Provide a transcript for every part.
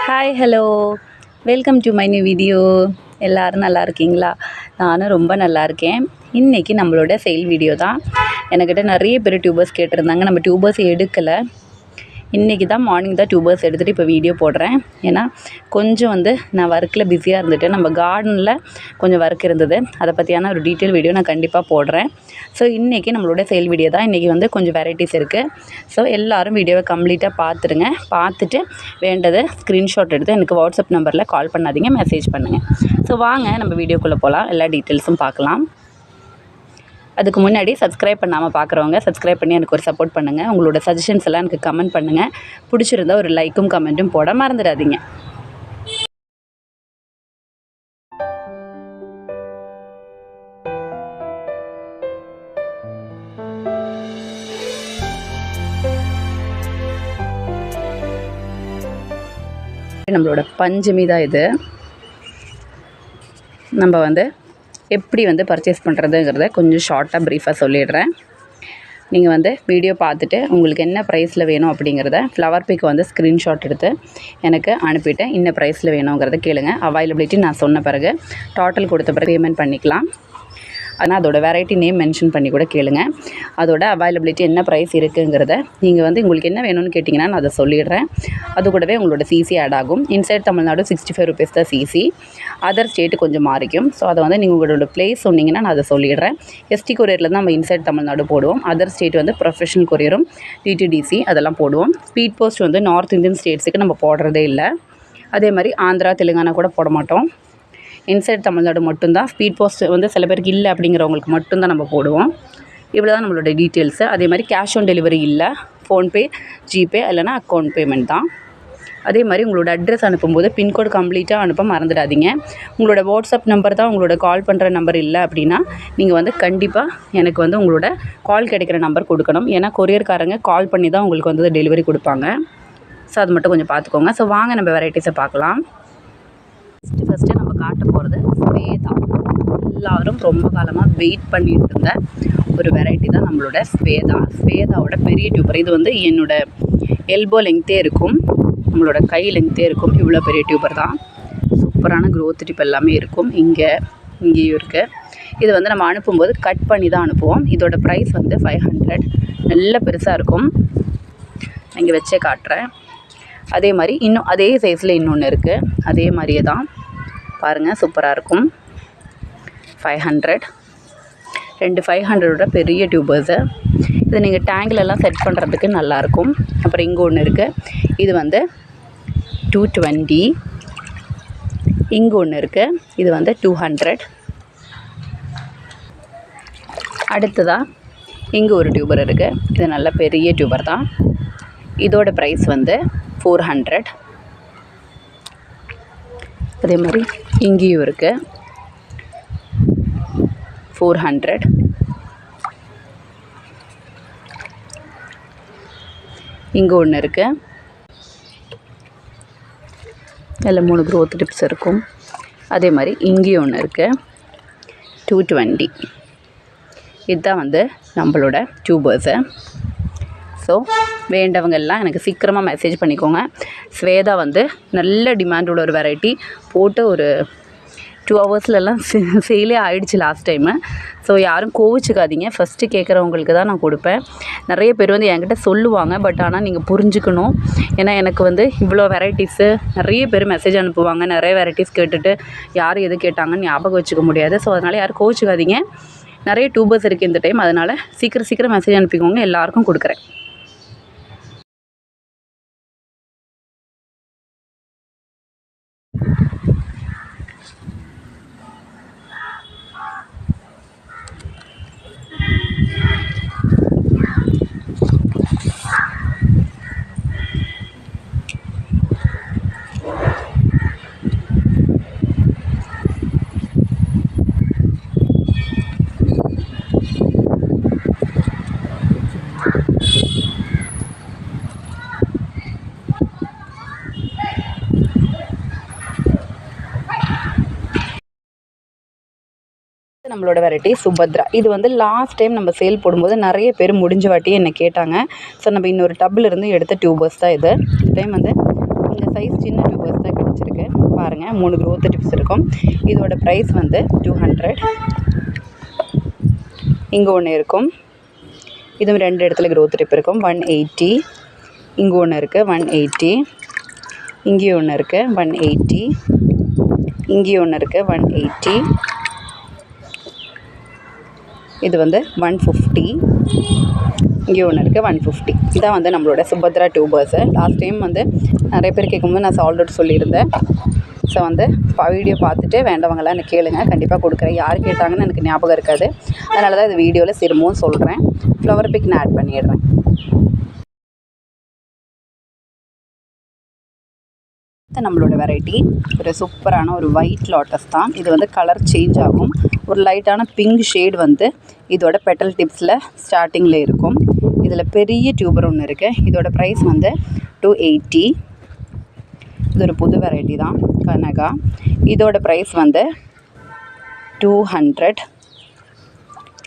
Hi hello welcome to my new video. எல்லோரும் நல்லா இருக்கீங்களா? நானும் ரொம்ப நல்லா இருக்கேன். இன்றைக்கி நம்மளோட சேல் வீடியோ தான். என்கிட்ட நிறைய பேர் டியூபர்ஸ் கேட்டிருந்தாங்க. நம்ம டியூபர்ஸ் எடுக்கலை. இன்றைக்கி தான் மார்னிங் தான் டியூபர்ஸ் எடுத்துகிட்டு இப்போ வீடியோ போடுறேன். ஏன்னா கொஞ்சம் நான் ஒர்க்கில் பிஸியாக இருந்துட்டு நம்ம கார்டனில் கொஞ்சம் ஒர்க் இருந்தது. அதை பற்றியான ஒரு டீட்டெயில் வீடியோ நான் கண்டிப்பாக போடுறேன். ஸோ இன்றைக்கி நம்மளோட சேல் வீடியோ தான். இன்றைக்கி கொஞ்சம் வெரைட்டிஸ் இருக்குது. ஸோ எல்லோரும் வீடியோவை கம்ப்ளீட்டாக பார்த்துருங்க. பார்த்துட்டு வேண்டதை ஸ்க்ரீன்ஷாட் எடுத்து எனக்கு வாட்ஸ்அப் நம்பரில் கால் பண்ணாதீங்க, மெசேஜ் பண்ணுங்கள். ஸோ வாங்க நம்ம வீடியோக்குள்ளே போகலாம். எல்லா டீட்டெயில்ஸும் பார்க்கலாம். அதுக்கு முன்னாடி சப்ஸ்கிரைப் பண்ணாமல் பார்க்குறவங்க சப்ஸ்கிரைப் பண்ணி எனக்கு ஒரு சப்போர்ட் பண்ணுங்கள். உங்களோட சஜஷன்ஸ் எல்லாம் எனக்கு கமெண்ட் பண்ணுங்கள். பிடிச்சிருந்தா ஒரு லைக்கும் கமெண்ட்டும் போட மறந்துடாதீங்க. நம்மளோட பஞ்சமி தான் இது. நம்ம எப்படி பர்ச்சேஸ் பண்ணுறதுங்கிறத கொஞ்சம் ஷார்ட்டாக ப்ரீஃபாக சொல்லிடுறேன். நீங்கள் வீடியோ பார்த்துட்டு உங்களுக்கு என்ன ப்ரைஸில் வேணும் அப்படிங்கிறத ஃப்ளவர் பிக் ஸ்க்ரீன்ஷாட் எடுத்து எனக்கு அனுப்பிவிட்டு என்ன ப்ரைஸில் வேணுங்கிறத கேளுங்க. அவைலபிலிட்டி நான் சொன்ன பிறகு டோட்டல் கொடுத்த பிறகு பேமெண்ட் பண்ணிக்கலாம். ஆனால் அதோட வெரைட்டி நேம் மென்ஷன் பண்ணி கூட கேளுங்க. அதோட அவைலபிலிட்டி என்ன ப்ரைஸ் இருக்குங்கிறத நீங்கள் உங்களுக்கு என்ன வேணும்னு கேட்டிங்கன்னா நான் அதை சொல்லிடுறேன். அது கூடவே உங்களோட சிசி ஆட் ஆகும். இன்சைட் தமிழ்நாடு 65 ருபீஸ் தான் சிசி. அதர் ஸ்டேட்டு கொஞ்சம் மாறிக்கும். ஸோ அதை நீங்கள் உங்களோட ப்ளேஸ் சொன்னீங்கன்னா நான் அதை சொல்லிடுறேன். எஸ்டி கொரியரில் தான் நம்ம இன்சைட் தமிழ்நாடு போடுவோம். அதர் ஸ்டேட் ப்ரொஃபஷனல் கொரியரும் டிடிடிசி அதெல்லாம் போடுவோம். ஸ்பீட் போஸ்ட் நார்த் இந்தியன் ஸ்டேட்ஸுக்கு நம்ம போடுறதே இல்லை. அதே மாதிரி ஆந்திரா தெலுங்கானா கூட போட மாட்டோம். இன்சைட் தமிழ்நாடு மட்டும்தான். ஸ்பீட் போஸ்ட் சில பேருக்கு இல்லை அப்படிங்கிறவங்களுக்கு மட்டும்தான் நம்ம போடுவோம். இவ்வளோ தான் நம்மளோட டீட்டெயில்ஸு. அதே மாதிரி கேஷ் ஆன் டெலிவரி இல்லை. ஃபோன்பே, ஜிபே இல்லைனா அக்கௌண்ட் பேமெண்ட் தான். அதே மாதிரி உங்களோட அட்ரஸ் அனுப்பும்போது பின்கோடு கம்ப்ளீட்டாக அனுப்ப மறந்துடாதீங்க. உங்களோட வாட்ஸ்அப் நம்பர் தான் உங்களோட கால் பண்ணுற நம்பர் இல்லை அப்படின்னா நீங்கள் கண்டிப்பாக எனக்கு உங்களோட கால் கிடைக்கிற நம்பர் கொடுக்கணும். ஏன்னா கொரியர்காரங்க கால் பண்ணி தான் உங்களுக்கு டெலிவரி கொடுப்பாங்க. ஸோ அது மட்டும் கொஞ்சம் பார்த்துக்கோங்க. ஸோ வாங்க நம்ம வெரைட்டிஸை பார்க்கலாம். ஃபஸ்ட்டு நம்ம காட்ட போகிறது ஸ்வேதா. எல்லோரும் ரொம்ப காலமாக வெயிட் பண்ணிட்டு இருந்த ஒரு வெரைட்டி தான் நம்மளோட ஸ்வேதா. ஸ்வேதாவோட பெரிய டியூபர். இது என்னோட எல்போ லெங்க்த்தே இருக்கும், நம்மளோட கை லெங்க்த்தே இருக்கும். இவ்வளோ பெரிய டியூபர் தான். சூப்பரான க்ரோத் டிப் எல்லாமே இருக்கும். இங்கேயும் இருக்குது. இது நம்ம அனுப்பும்போது கட் பண்ணி தான் அனுப்புவோம். இதோட ப்ரைஸ் 500. நல்ல பெருசாக இருக்கும். இங்கே வச்சே காட்டுறேன். அதே மாதிரி இன்னும் அதே சைஸில் இன்னொன்று இருக்குது. அதே மாதிரியே தான் பாருங்கள், சூப்பராக இருக்கும். 500. 2 500ஓட பெரிய டியூபர்ஸு. இது நீங்கள் டேங்கிலெல்லாம் செட் பண்ணுறதுக்கு நல்லாயிருக்கும். அப்புறம் இங்கே ஒன்று இருக்குது. இது 220. இங்கே ஒன்று இருக்குது. இது 200. அடுத்ததாக இங்கே ஒரு டியூபர் இருக்குது. இது நல்ல பெரிய டியூபர் தான். இதோட ப்ரைஸ் 400. அதே மாதிரி இங்கேயும் இருக்குது. 400. இங்கே ஒன்று இருக்குது. இதில் 3 க்ரோத் டிப்ஸ் இருக்கும். அதே மாதிரி இங்கேயும் ஒன்று இருக்குது. 220. இதுதான் நம்மளோட டியூபர்ஸு. ஸோ வேண்டவங்கெல்லாம் எனக்கு சீக்கிரமாக மெசேஜ் பண்ணிக்கோங்க. ஸ்வேதா நல்ல டிமாண்டோட ஒரு வெரைட்டி. போட்டு ஒரு 2 ஹவர்ஸ்லலாம் சேலே ஆகிடுச்சு லாஸ்ட் டைமு. ஸோ யாரும் கோவிச்சுக்காதீங்க. ஃபஸ்ட்டு கேட்குறவங்களுக்கு தான் நான் கொடுப்பேன். நிறைய பேர் என்கிட்ட சொல்லுவாங்க. பட் ஆனால் நீங்கள் புரிஞ்சுக்கணும். ஏன்னா எனக்கு இவ்வளோ வெரைட்டிஸு நிறைய பேர் மெசேஜ் அனுப்புவாங்க. நிறைய வெரைட்டிஸ் கேட்டுட்டு யார் எது கேட்டாங்கன்னு ஞாபகம் வச்சுக்க முடியாது. ஸோ அதனால் யாரும் கோவிச்சுக்காதீங்க. நிறைய டியூபர்ஸ் இருக்குது இந்த டைம். அதனால் சீக்கிரம் மெசேஜ் அனுப்பிக்கோங்க. எல்லாருக்கும் கொடுக்குறேன். நம்மளோட வெரைட்டி சுபத்ரா. இது லாஸ்ட் டைம் நம்ம சேல் போடும்போது நிறைய பேர் முடிஞ்ச வாட்டி என்னை கேட்டாங்க. ஸோ நம்ம இன்னொரு டப்பில் இருந்து எடுத்த டியூபர்ஸ் தான் இது. டைம் இந்த சைஸ் சின்ன டியூபர்ஸ் தான் கிடச்சிருக்கு. பாருங்கள் 3 growth tips இருக்கும். இதோட ப்ரைஸ் வந்து 200. இங்கே ஒன்று இருக்கும், இதுவும் 2 இடத்துல growth tip இருக்கும், 180. இங்கே ஒன்று இருக்குது 180. இங்கேயும் ஒன்று இருக்குது 180. இங்கேயும் ஒன்று இருக்குது 180. இது வந்து 150. இங்கே ஒன்று இருக்குது 150. இதான் வந்து நம்மளோட சுபத்ரா டியூபர்ஸு. லாஸ்ட் டைம் வந்து நிறைய பேர் கேட்கும்போது நான் சால்ட் அவுட் சொல்லியிருந்தேன். ஸோ வந்து வீடியோ பார்த்துட்டு வேண்டவங்களாம் எனக்கு கேளுங்க, கண்டிப்பாக கொடுக்குறேன். யார் கேட்டாங்கன்னு எனக்கு ஞாபகம் இருக்காது, அதனால தான் இந்த வீடியோவில் திரும்பவும் சொல்கிறேன். ஃப்ளவர் பிக் நான் ஆட் பண்ணிடுறேன். நம்மளோட வெரைட்டி ஒரு சூப்பரான ஒரு ஒயிட் லாட்டஸ் தான். இது வந்து கலர் சேஞ்ச் ஆகும். ஒரு லைட்டான பிங்க் ஷேட் வந்து இதோட பெட்டல் டிப்ஸில் ஸ்டார்டிங்கில் இருக்கும். இதில் பெரிய டியூபர் ஒன்று இருக்குது. இதோட ப்ரைஸ் வந்து 280. இது ஒரு புது வெரைட்டி தான், கனகா. இதோட ப்ரைஸ் வந்து 200.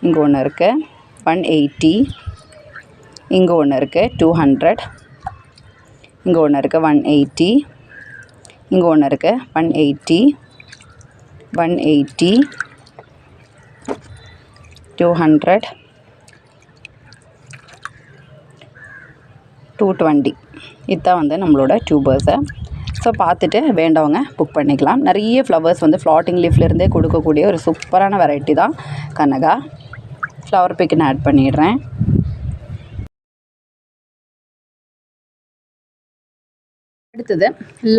இங்கே ஒன்று இருக்குது 180. இங்கே ஒன்று இருக்குது 200. இங்கே ஒன்று இருக்குது 180. இங்கே ஒன்று இருக்குது 180. 180. 200. 220. இதுதான் வந்து நம்மளோட டியூபர்ஸை. ஸோ பார்த்துட்டு வேண்டவங்க புக் பண்ணிக்கலாம். நிறைய ஃப்ளவர்ஸ் வந்து ஃப்ளாட்டிங் லீஃப்லேருந்தே கொடுக்கக்கூடிய ஒரு சூப்பரான வெரைட்டி தான் கனகா. ஃப்ளவர் பிக் நான் ஆட் பண்ணிடுறேன். அடுத்தது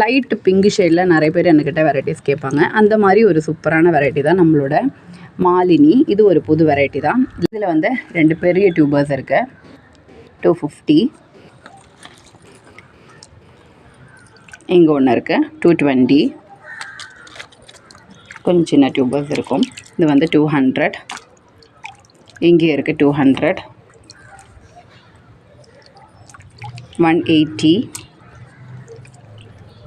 லைட் பிங்க் ஷேடில் நிறைய பேர் என்கிட்ட வெரைட்டிஸ் கேட்பாங்க. அந்த மாதிரி ஒரு சூப்பரான வெரைட்டி தான் நம்மளோட மாலினி. இது ஒரு புது வெரைட்டி தான். இதில் வந்து 2 பெரிய டியூபர்ஸ் இருக்குது, 250. இங்கே ஒன்று இருக்குது 220. கொஞ்சம் சின்ன டியூபர்ஸ் இருக்கும். இது வந்து 200. இங்கே இருக்குது 200. 180.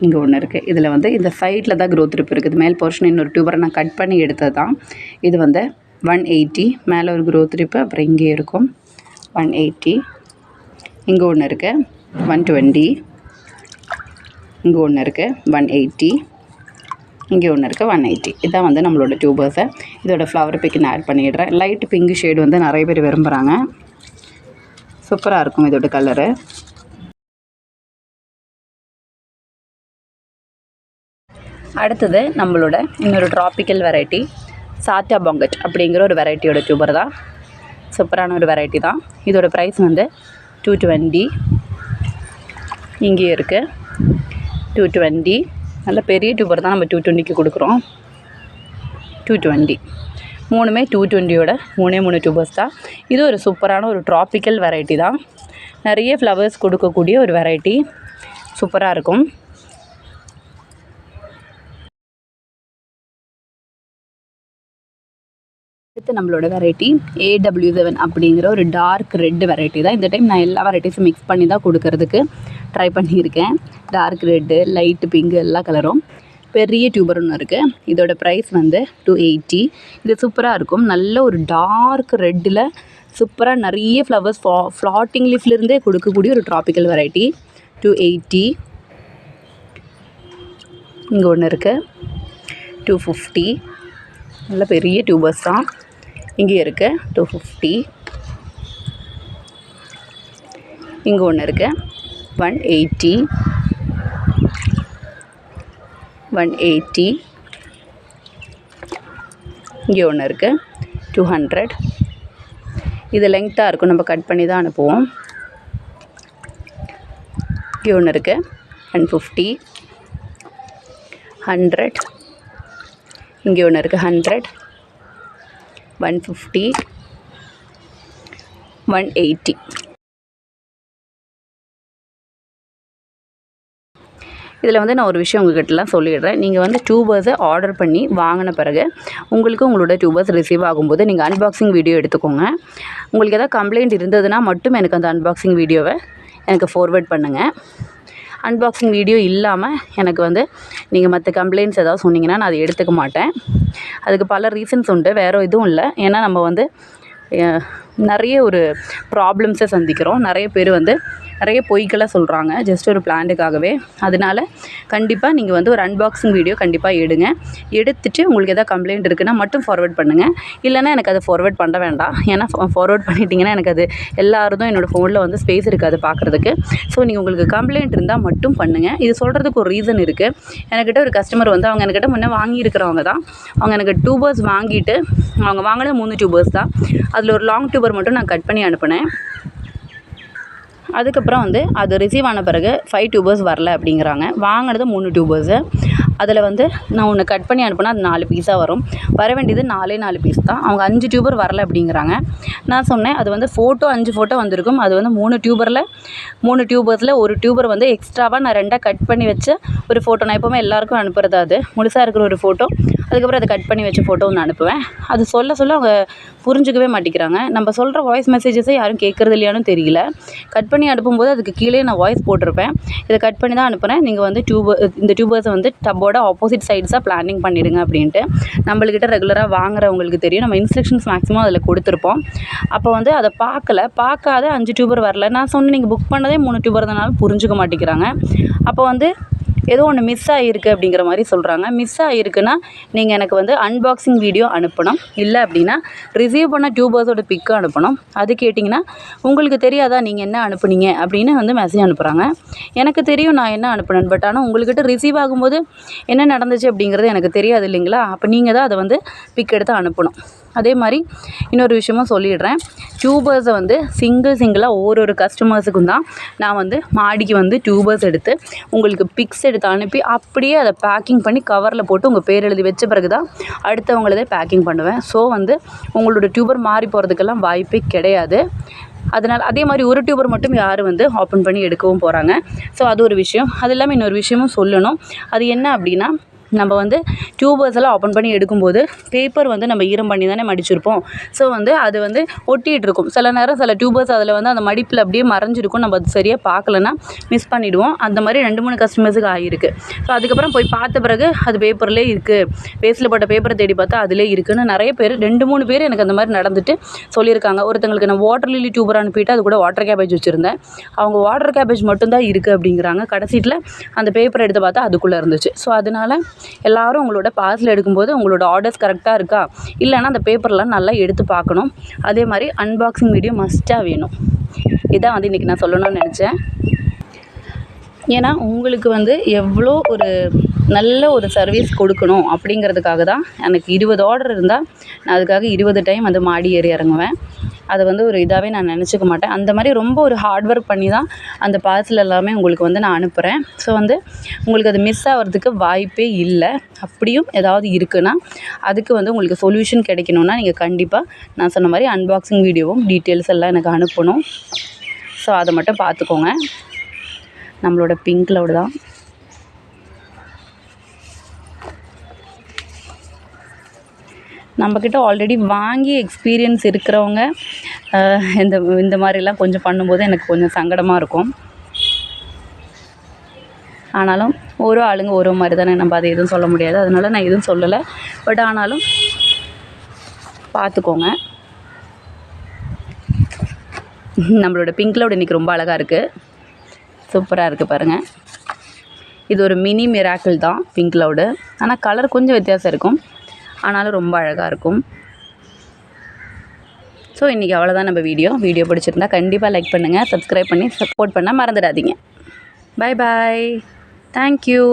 இங்கே ஒன்று இருக்குது. இதில் வந்து இந்த சைடில் தான் growth tip இருக்குது. மேல் போர்ஷன் இன்னொரு டியூபரை நான் கட் பண்ணி எடுத்தது தான். இது வந்து 180. மேலே ஒரு growth tip, அப்புறம் இங்கே இருக்கும் 180. இங்கே ஒன்று இருக்குது 120. இங்கே ஒன்று இருக்குது 180. இங்கே ஒன்று இருக்குது 180. இதான் வந்து நம்மளோட டியூபர்ஸை. இதோட ஃப்ளவர் பிக் நான் ஆட் பண்ணிடுறேன். லைட் பிங்க் ஷேடு வந்து நிறைய பேர் விரும்புகிறாங்க. சூப்பராக இருக்கும் இதோட கலரு. அடுத்தது நம்மளோட இன்னொரு ட்ராபிக்கல் வெரைட்டி சாத்தியா பாங்கட் அப்படிங்கிற ஒரு வெரைட்டியோட டியூபர் தான். சூப்பரான ஒரு வெரைட்டி தான். இதோட ப்ரைஸ் வந்து 220. இங்கே இருக்குது 220. நல்ல பெரிய டியூபர் தான் நம்ம 220க்கு கொடுக்குறோம். 220. மூணுமே 220யோட 3 டியூபர்ஸ் தான். இது ஒரு சூப்பரான ஒரு ட்ராபிக்கல் வெரைட்டி தான். நிறைய ஃப்ளவர்ஸ் கொடுக்கக்கூடிய ஒரு வெரைட்டி. சூப்பராக இருக்கும். அடுத்து நம்மளோட வெரைட்டி AW7 அப்படிங்கிற ஒரு டார்க் ரெட் வெரைட்டி தான். இந்த டைம் நான் எல்லா வெரைட்டிஸும் மிக்ஸ் பண்ணி தான் கொடுக்கறதுக்கு ட்ரை பண்ணியிருக்கேன். டார்க் ரெட்டு, லைட்டு பிங்க், எல்லா கலரும். பெரிய டியூபர் ஒன்று இருக்குது. இதோட ப்ரைஸ் வந்து 280. இது சூப்பராக இருக்கும். நல்ல ஒரு டார்க் ரெட்டில் சூப்பராக நிறைய ஃப்ளவர்ஸ் ஃப்ளாட்டிங் லீஃப்லேருந்தே கொடுக்கக்கூடிய ஒரு ட்ராபிக்கல் வெரைட்டி. 280. இங்கே ஒன்று இருக்குது 250. நல்ல பெரிய டியூபர்ஸ் தான். இங்கே இருக்குது 250. இங்கே ஒன்று இருக்குது 180. 180. இங்கே ஒன்று இருக்குது 200. இது லெங்க்த்தாக இருக்கும், நம்ம கட் பண்ணி தான் அனுப்புவோம். இங்கே ஒன்று இருக்குது 150. 100. இங்கே ஒன்று இருக்குது 100. 150. 180. இதில் வந்து நான் ஒரு விஷயம் உங்கள்கிட்டலாம் சொல்லிடுறேன். நீங்கள் வந்து டியூபர்ஸை ஆர்டர் பண்ணி வாங்கின பிறகு உங்களுக்கு உங்களோட டியூபர்ஸ் ரிசீவ் ஆகும்போது நீங்கள் அன்பாக்சிங் வீடியோ எடுத்துக்கோங்க. உங்களுக்கு எதாவது கம்ப்ளைண்ட் இருந்ததுன்னா மட்டும் எனக்கு அந்த அன்பாக்சிங் வீடியோவை எனக்கு ஃபார்வேர்ட் பண்ணுங்கள். அன்பாக்சிங் வீடியோ இல்லாமல் எனக்கு வந்து நீங்கள் மற்ற கம்ப்ளைண்ட்ஸ் ஏதாவது சொன்னீங்கன்னா நான் அதை எடுத்துக்க மாட்டேன். அதுக்கு பல ரீசன்ஸ் உண்டு, வேறு எதுவும் இல்லை. ஏன்னா நம்ம வந்து நிறைய ஒரு ப்ராப்ளம்ஸை சந்திக்கிறோம். நிறைய பேர் வந்து நிறைய பொய்க்கெல்லாம் சொல்கிறாங்க ஜஸ்ட் ஒரு பிளான்ட்டுக்காகவே. அதனால கண்டிப்பாக நீங்கள் வந்து ஒரு அன்பாக்சிங் வீடியோ கண்டிப்பாக எடுங்க. எடுத்துகிட்டு உங்களுக்கு எதாவது கம்ப்ளைண்ட் இருக்குன்னா மட்டும் ஃபார்வர்ட் பண்ணுங்கள். இல்லைனா எனக்கு அதை ஃபார்வர்ட் பண்ண வேண்டாம். ஏன்னா ஃபார்வர்ட் பண்ணிட்டீங்கன்னா எனக்கு அது எல்லாருக்கும் என்னோடய ஃபோனில் வந்து ஸ்பேஸ் இருக்காது பார்க்குறதுக்கு. ஸோ நீங்கள் உங்களுக்கு கம்ப்ளைண்ட் இருந்தால் மட்டும் பண்ணுங்கள். இது சொல்கிறதுக்கு ஒரு ரீசன் இருக்குது. என்கிட்ட ஒரு கஸ்டமர் வந்து அவங்க என்கிட்ட முன்னே வாங்கியிருக்கிறவங்க தான். அவங்க எனக்கு டியூபர்ஸ் வாங்கிட்டு அவங்க வாங்கினது 3 டியூபர்ஸ் தான். அதில் ஒரு லாங் டியூபர் மட்டும் நான் கட் பண்ணி அனுப்பினேன். அதுக்கப்புறம் வந்து அது ரிசீவ் ஆன பிறகு 5 டியூபர்ஸ் வரல அப்படிங்கிறாங்க. வாங்கினது 3 டியூபர்ஸு. அதில் வந்து நான் ஒன்று கட் பண்ணி அனுப்புனா அது 4 பீஸாக வரும். வர வேண்டியது 4 பீஸ் தான். அவங்க 5 டியூபர் வரல அப்படிங்கிறாங்க. நான் சொன்னேன் அது வந்து 5 ஃபோட்டோ வந்திருக்கும். அது வந்து 3 டியூபர்ஸில் ஒரு டியூபர் வந்து எக்ஸ்ட்ராவாக நான் 2ஆக கட் பண்ணி வச்ச ஒரு ஃபோட்டோ. நான் எப்போவுமே எல்லாேருக்கும் அனுப்புகிறது அது முழுசாக இருக்கிற ஒரு ஃபோட்டோ. அதுக்கப்புறம் அதை கட் பண்ணி வச்ச ஃபோட்டோ ஒன்று அனுப்புவேன். அது சொல்ல அவங்க புரிஞ்சுக்கவே மாட்டேங்கிறாங்க. நம்ம சொல்கிற வாய்ஸ் மெசேஜஸை யாரும் கேட்குறது இல்லையானு தெரியல. கட் பண்ணி அனுப்பும்போது அதுக்கு கீழே நான் வாய்ஸ் போட்டிருப்பேன். இதை கட் பண்ணி தான் அனுப்புகிறேன். நீங்கள் வந்து இந்த டியூபர்ஸை வந்து டப்போட ஆப்போசிட் சைட்ஸாக பிளானிங் பண்ணிவிடுங்க அப்படின்ட்டு. நம்மள்கிட்ட ரெகுலராக வாங்குறவங்களுக்கு தெரியும். நம்ம இன்ஸ்ட்ரக்ஷன்ஸ் மேக்ஸிமம் அதில் கொடுத்துருப்போம். அப்போ வந்து அதை பார்க்காத 5 டியூபர் வரல. நான் சொன்னேன் நீங்கள் புக் பண்ணதே 3 டியூபர் தானாலும் புரிஞ்சுக்க மாட்டேங்கிறாங்க. அப்போ வந்து ஏதோ ஒன்று மிஸ் ஆகிருக்கு அப்படிங்கிற மாதிரி சொல்கிறாங்க. மிஸ் ஆகிருக்குன்னா நீங்கள் எனக்கு வந்து அன்பாக்சிங் வீடியோ அனுப்பணும். இல்லை அப்படின்னா ரிசீவ் பண்ண டியூபர்ஸோட பிக்கு அனுப்பணும். அது கேட்டிங்கன்னா உங்களுக்கு தெரியாதா நீங்கள் என்ன அனுப்புனீங்க அப்படின்னு வந்து மெசேஜ் அனுப்புகிறாங்க. எனக்கு தெரியும் நான் என்ன அனுப்புனேன். பட் ஆனால் உங்கள்கிட்ட ரிசீவ் ஆகும்போது என்ன நடந்துச்சு அப்படிங்கிறது எனக்கு தெரியாது இல்லைங்களா? அப்போ நீங்கள் தான் அதை வந்து பிக் எடுத்து அனுப்பணும். அதே மாதிரி இன்னொரு விஷயமும் சொல்லிடுறேன். டியூபர்ஸை வந்து சிங்கிளாக ஒரு கஸ்டமர்ஸுக்கும் தான் நான் வந்து மாடிக்கு வந்து டியூபர்ஸ் எடுத்து உங்களுக்கு பிக்ஸ் எடுத்து அனுப்பி அப்படியே அதை பேக்கிங் பண்ணி கவரில் போட்டு உங்கள் பேர் எழுதி வச்ச பிறகு தான் அடுத்தவங்களதே பேக்கிங் பண்ணுவேன். ஸோ வந்து உங்களோட டியூபர் மாறி போகிறதுக்கெல்லாம் வாய்ப்பே கிடையாது. அதனால் அதே மாதிரி ஒரு டியூபர் மட்டும் யாரும் வந்து ஓப்பன் பண்ணி எடுக்கவும் போகிறாங்க. ஸோ அது ஒரு விஷயம். அது இல்லாமல் இன்னொரு விஷயமும் சொல்லணும். அது என்ன அப்படின்னா நம்ம வந்து டியூபர்ஸ் எல்லாம் ஓப்பன் பண்ணி எடுக்கும்போது பேப்பர் வந்து நம்ம ஈரம் பண்ணி தானே மடிச்சிருப்போம். ஸோ வந்து அது வந்து ஒட்டிகிட்டு இருக்கும். சில நேரம் சில டியூபர்ஸ் அதில் வந்து அந்த மடிப்பில் அப்படியே மறைஞ்சிருக்கும். நம்ம அது சரியாக பார்க்கலன்னா மிஸ் பண்ணிவிடுவோம். அந்த மாதிரி 2-3 கஸ்டமர்ஸுக்கு ஆகிருக்கு. ஸோ அதுக்கப்புறம் போய் பார்த்த பிறகு அது பேப்பர்லேயே இருக்குது. வேஸ்ட்டில் போட்ட பேப்பரை தேடி பார்த்தா அதிலே இருக்குதுன்னு நிறைய பேர் 2-3 பேர் எனக்கு அந்த மாதிரி நடந்துட்டு சொல்லியிருக்காங்க. ஒருத்தங்களுக்கு நான் வாட்டர் லில்லி டியூபர் அனுப்பிட்டு அது கூட வாட்டர் கேபேஜ் வச்சுருந்தேன். அவங்க வாட்டர் கேபேஜ் மட்டும்தான் இருக்குது அப்படிங்கிறாங்க. கடைசியில் அந்த பேப்பரை எடுத்து பார்த்தா அதுக்குள்ளே இருந்துச்சு. ஸோ அதனால் எல்லோரும் உங்களோட பார்சல் எடுக்கும்போது உங்களோட ஆர்டர்ஸ் கரெக்டாக இருக்கா இல்லைன்னா அந்த பேப்பர்லாம் நல்லா எடுத்து பார்க்கணும். அதே மாதிரி அன்பாக்சிங் வீடியோ மஸ்ட்டாக வேணும். இதான் வந்து இன்றைக்கி நான் சொல்லணும்னு நினச்சேன். ஏன்னா உங்களுக்கு வந்து எவ்வளோ ஒரு நல்ல ஒரு சர்வீஸ் கொடுக்கணும் அப்படிங்கிறதுக்காக தான். எனக்கு 20 ஆர்டர் இருந்தால் நான் அதுக்காக 20 டைம் வந்து மாடி ஏறி இறங்குவேன். அதை வந்து ஒரு இதாகவே நான் நினச்சிக்க மாட்டேன். அந்த மாதிரி ரொம்ப ஒரு ஹார்ட் ஒர்க் பண்ணி தான் அந்த பார்சல் எல்லாமே உங்களுக்கு வந்து நான் அனுப்புகிறேன். ஸோ வந்து உங்களுக்கு அது மிஸ் ஆகிறதுக்கு வாய்ப்பே இல்லை. அப்படியும் ஏதாவது இருக்குன்னா அதுக்கு வந்து உங்களுக்கு சொல்யூஷன் கிடைக்கணுன்னா நீங்கள் கண்டிப்பாக நான் சொன்ன மாதிரி அன்பாக்சிங் வீடியோவும் டீட்டெயில்ஸ் எல்லாம் எனக்கு அனுப்பணும். ஸோ அதை மட்டும் பார்த்துக்கோங்க. நம்மளோட பிங்க் க்ளவுட் தான். நம்மக்கிட்ட ஆல்ரெடி வாங்கி எக்ஸ்பீரியன்ஸ் இருக்கிறவங்க இந்த மாதிரிலாம் கொஞ்சம் பண்ணும்போது எனக்கு கொஞ்சம் சங்கடமாக இருக்கும். ஆனாலும் ஒரு ஆளுங்க ஒரு மாதிரி தானே, நம்ம அதை எதுவும் சொல்ல முடியாது. அதனால் நான் எதுவும் சொல்லலை. பட் ஆனாலும் பார்த்துக்கோங்க. நம்மளோட பிங்க் க்ளவுட் இன்றைக்கி ரொம்ப அழகாக இருக்குது. சூப்பராக இருக்குது பாருங்கள். இது ஒரு மினி மிராக்கிள் தான் பிங்க் க்ளவுடு. ஆனால் கலர் கொஞ்சம் வித்தியாசம் இருக்கும். ஆனாலும் ரொம்ப அழகாக இருக்கும். ஸோ இன்றைக்கி அவ்வளோதான் நம்ம வீடியோ பிடிச்சிருந்தா கண்டிப்பாக லைக் பண்ணுங்கள். சப்ஸ்கிரைப் பண்ணி சப்போர்ட் பண்ண மறந்துடாதீங்க. Bye bye. தேங்க்யூ.